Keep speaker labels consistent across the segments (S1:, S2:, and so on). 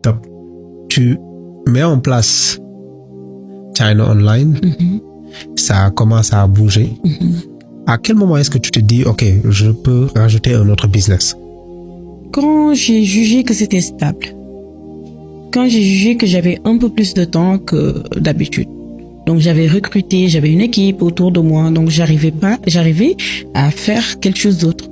S1: Top. Tu mets en place China Online. Ça commence à bouger. À quel moment est-ce que tu te dis, OK, je peux rajouter un autre business?
S2: Quand j'ai jugé que c'était stable. Quand j'ai jugé que j'avais un peu plus de temps que d'habitude. Donc j'avais recruté, j'avais une équipe autour de moi, donc j'arrivais à faire quelque chose d'autre.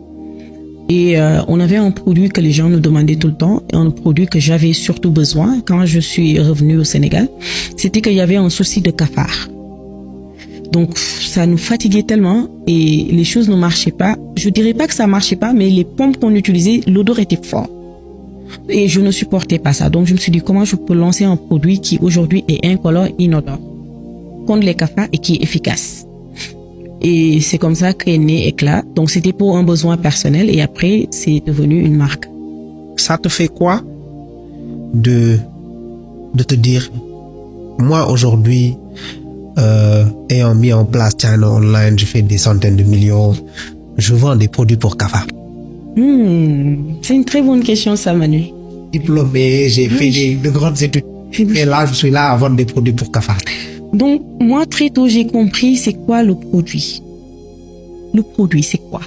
S2: Et on avait un produit que les gens nous demandaient tout le temps, et un produit que j'avais surtout besoin quand je suis revenue au Sénégal, c'était qu'il y avait un souci de cafard. Donc ça nous fatiguait tellement et les choses ne marchaient pas. Je dirais pas que ça marchait pas, mais les pompes qu'on utilisait, l'odeur était forte. Et je ne supportais pas ça. Donc je me suis dit comment je peux lancer un produit qui aujourd'hui est incolore, inodore, contre les cafards et qui est efficace. Et c'est comme ça qu'est né Éclat. Donc c'était pour un besoin personnel et après c'est devenu une marque.
S1: Ça te fait quoi de te dire, moi aujourd'hui, ayant mis en place China Online, je fais des centaines de millions, je vends des produits pour cafards.
S2: C'est une très bonne question ça, Manu.
S1: Diplômé, j'ai fait de grandes études. Et là, je suis là à vendre des produits pour cafards.
S2: Donc, moi, très tôt, j'ai compris c'est quoi le produit. Le produit, c'est quoi?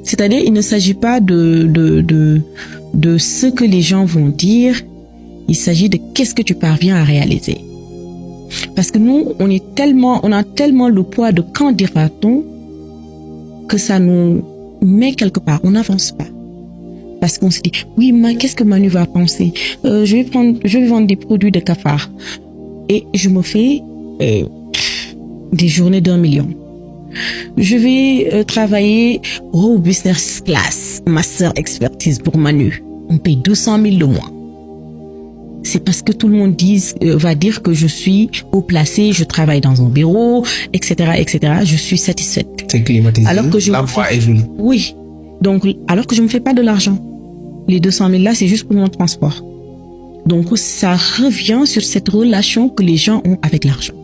S2: C'est-à-dire, il ne s'agit pas de ce que les gens vont dire. Il s'agit de qu'est-ce que tu parviens à réaliser. Parce que nous, on a tellement le poids de quand dira-t-on que ça nous met quelque part. On n'avance pas. Parce qu'on se dit, oui, mais qu'est-ce que Manu va penser? Je vais vendre des produits de cafard. Et je me fais des journées d'1 million. Je vais travailler au business class, master expertise pour Manu. On paye 200 000 le mois. C'est parce que tout le monde va dire que je suis haut placé, je travaille dans un bureau, etc., etc. Je suis satisfaite.
S1: C'est climatisé.
S2: Alors que
S1: l'emploi est joli.
S2: Oui. Donc, alors que je me fais pas de l'argent. Les 200 000 là, c'est juste pour mon transport. Donc, ça revient sur cette relation que les gens ont avec l'argent.